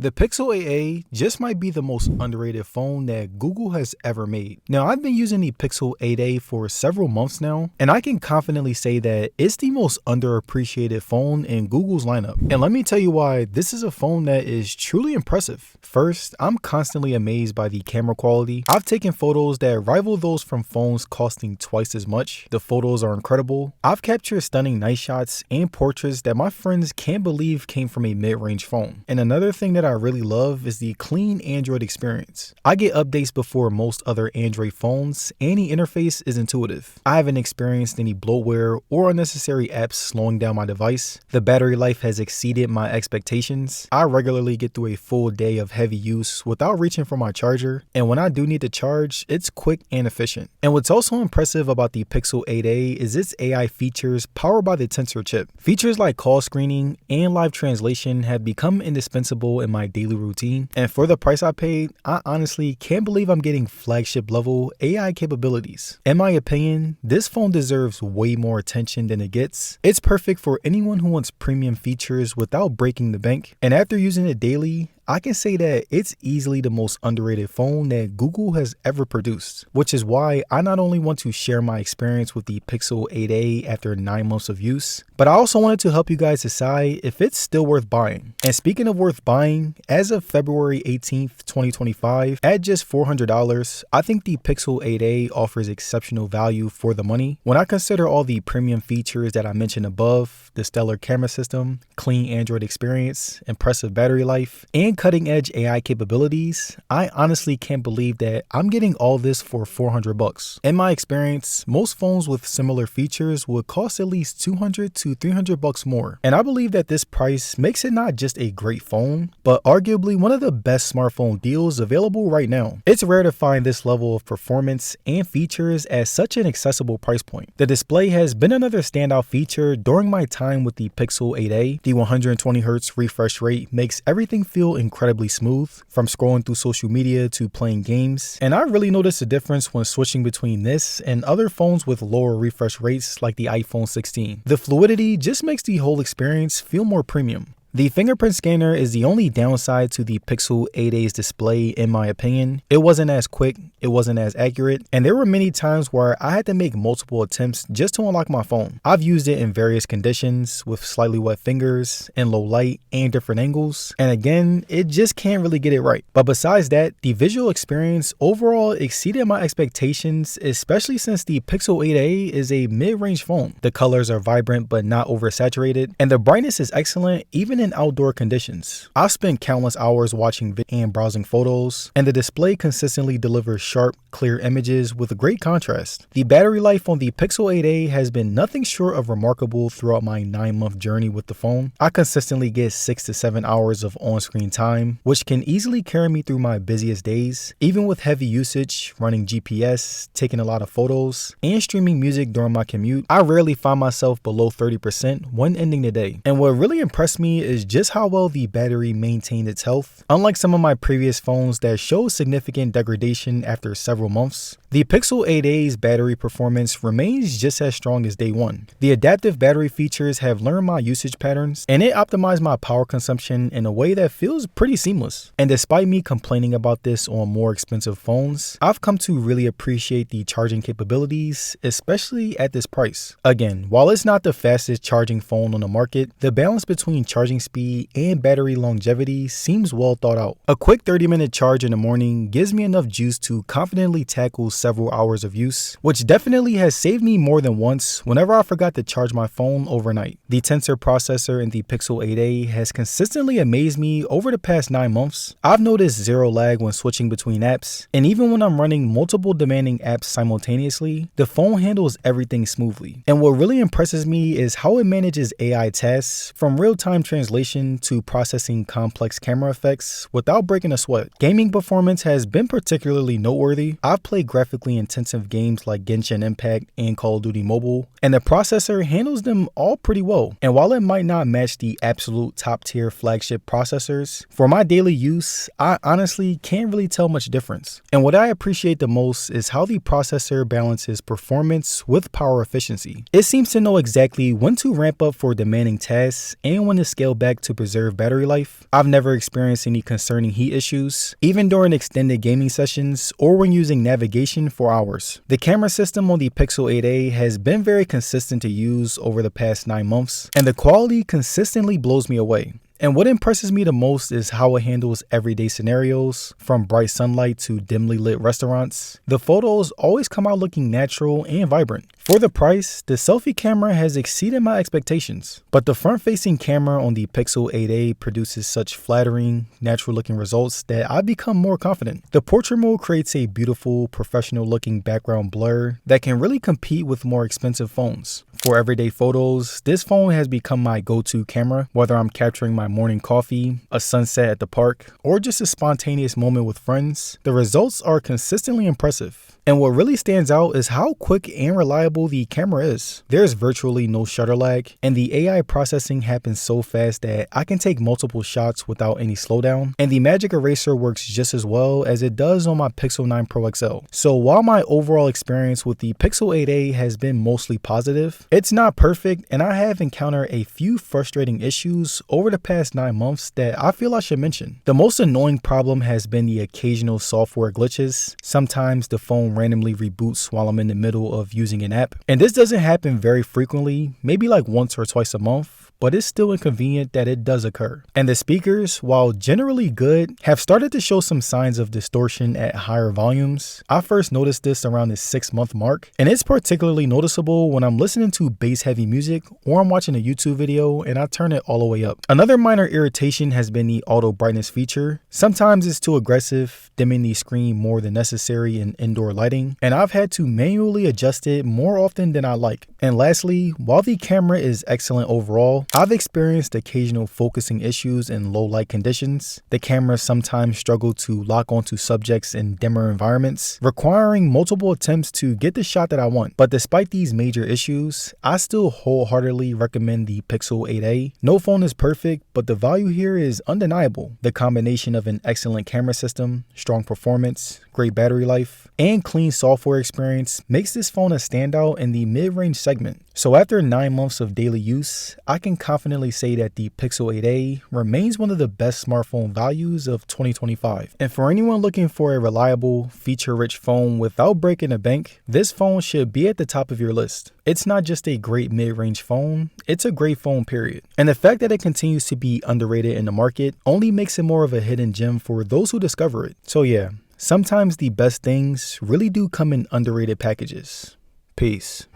The Pixel 8a just might be the most underrated phone that Google has ever made. Now, I've been using the Pixel 8a for several months now, and I can confidently say that it's the most underappreciated phone in Google's lineup. And let me tell you why this is a phone that is truly impressive. First, I'm constantly amazed by the camera quality. I've taken photos that rival those from phones costing twice as much. The photos are incredible. I've captured stunning night shots and portraits that my friends can't believe came from a mid-range phone. And another thing that I really love is the clean Android experience. I get updates before most other Android phones, and the interface is intuitive. I haven't experienced any bloatware or unnecessary apps slowing down my device. The battery life has exceeded my expectations. I regularly get through a full day of heavy use without reaching for my charger, and when I do need to charge, it's quick and efficient. And what's also impressive about the Pixel 8a is its AI features powered by the Tensor chip. Features like call screening and live translation have become indispensable in my daily routine, and for the price I paid, I honestly can't believe I'm getting flagship level AI capabilities. In my opinion, this phone deserves way more attention than it gets. It's perfect for anyone who wants premium features without breaking the bank, and after using it daily, I can say that it's easily the most underrated phone that Google has ever produced, which is why I not only want to share my experience with the Pixel 8a after 9 months of use, but I also wanted to help you guys decide if it's still worth buying. And speaking of worth buying, as of February 18th, 2025, at just $400, I think the Pixel 8a offers exceptional value for the money. When I consider all the premium features that I mentioned above, the stellar camera system, clean Android experience, impressive battery life, and cutting-edge AI capabilities, I honestly can't believe that I'm getting all this for $400. In my experience, most phones with similar features would cost at least $200 to $300 more. And I believe that this price makes it not just a great phone, but arguably one of the best smartphone deals available right now. It's rare to find this level of performance and features at such an accessible price point. The display has been another standout feature during my time with the Pixel 8a. The 120Hz refresh rate makes everything feel incredibly smooth, from scrolling through social media to playing games, and I really noticed a difference when switching between this and other phones with lower refresh rates like the iPhone 16. The fluidity just makes the whole experience feel more premium. The fingerprint scanner is the only downside to the Pixel 8a's display in my opinion. It wasn't as quick, it wasn't as accurate, and there were many times where I had to make multiple attempts just to unlock my phone. I've used it in various conditions with slightly wet fingers, in low light, and different angles, and again, it just can't really get it right. But besides that, the visual experience overall exceeded my expectations, especially since the Pixel 8a is a mid-range phone. The colors are vibrant but not oversaturated, and the brightness is excellent even in outdoor conditions. I've spent countless hours watching videos and browsing photos, and the display consistently delivers sharp, clear images with a great contrast. The battery life on the Pixel 8a has been nothing short of remarkable throughout my 9-month journey with the phone. I consistently get 6 to 7 hours of on-screen time, which can easily carry me through my busiest days. Even with heavy usage, running GPS, taking a lot of photos, and streaming music during my commute, I rarely find myself below 30% when ending the day. And what really impressed me is just how well the battery maintained its health. Unlike some of my previous phones that showed significant degradation after several months, the Pixel 8a's battery performance remains just as strong as day one. The adaptive battery features have learned my usage patterns, and it optimized my power consumption in a way that feels pretty seamless. And despite me complaining about this on more expensive phones, I've come to really appreciate the charging capabilities, especially at this price. Again, while it's not the fastest charging phone on the market, the balance between charging speed and battery longevity seems well thought out. A quick 30-minute charge in the morning gives me enough juice to confidently tackle several hours of use, which definitely has saved me more than once whenever I forgot to charge my phone overnight. The Tensor processor in the Pixel 8a has consistently amazed me over the past 9 months. I've noticed zero lag when switching between apps, and even when I'm running multiple demanding apps simultaneously, the phone handles everything smoothly. And what really impresses me is how it manages AI tasks, from real-time translation to processing complex camera effects without breaking a sweat. Gaming performance has been particularly noteworthy. I've played graphically intensive games like Genshin Impact and Call of Duty Mobile, and the processor handles them all pretty well. And while it might not match the absolute top tier flagship processors, for my daily use, I honestly can't really tell much difference. And what I appreciate the most is how the processor balances performance with power efficiency. It seems to know exactly when to ramp up for demanding tasks and when to scale back to preserve battery life. I've never experienced any concerning heat issues, even during extended gaming sessions or when using navigation for hours. The camera system on the Pixel 8a has been very consistent to use over the past 9 months, and the quality consistently blows me away. And what impresses me the most is how it handles everyday scenarios, from bright sunlight to dimly lit restaurants. The photos always come out looking natural and vibrant. For the price, the selfie camera has exceeded my expectations, but the front-facing camera on the Pixel 8a produces such flattering, natural-looking results that I've become more confident. The portrait mode creates a beautiful, professional-looking background blur that can really compete with more expensive phones. For everyday photos, this phone has become my go-to camera, whether I'm capturing my morning coffee, a sunset at the park, or just a spontaneous moment with friends. The results are consistently impressive. And what really stands out is how quick and reliable the camera is. There's virtually no shutter lag, and the AI processing happens so fast that I can take multiple shots without any slowdown. And the Magic Eraser works just as well as it does on my Pixel 9 Pro XL. So while my overall experience with the Pixel 8a has been mostly positive, it's not perfect, and I have encountered a few frustrating issues over the past 9 months that I feel I should mention. The most annoying problem has been the occasional software glitches. Sometimes the phone randomly reboots while I'm in the middle of using an app. And this doesn't happen very frequently, maybe like once or twice a month, but it's still inconvenient that it does occur. And the speakers, while generally good, have started to show some signs of distortion at higher volumes. I first noticed this around the 6-month mark, and it's particularly noticeable when I'm listening to bass-heavy music or I'm watching a YouTube video and I turn it all the way up. Another minor irritation has been the auto brightness feature. Sometimes it's too aggressive, dimming the screen more than necessary in indoor lighting, and I've had to manually adjust it more often than I like. And lastly, while the camera is excellent overall, I've experienced occasional focusing issues in low light conditions. The camera sometimes struggled to lock onto subjects in dimmer environments, requiring multiple attempts to get the shot that I want. But despite these major issues, I still wholeheartedly recommend the Pixel 8a. No phone is perfect, but the value here is undeniable. The combination of an excellent camera system, strong performance, great battery life, and clean software experience makes this phone a standout in the mid-range segment. So after 9 months of daily use, I can confidently say that the Pixel 8a remains one of the best smartphone values of 2025. And for anyone looking for a reliable, feature-rich phone without breaking the bank, this phone should be at the top of your list. It's not just a great mid-range phone, it's a great phone period. And the fact that it continues to be underrated in the market only makes it more of a hidden gem for those who discover it. So yeah, sometimes the best things really do come in underrated packages. Peace.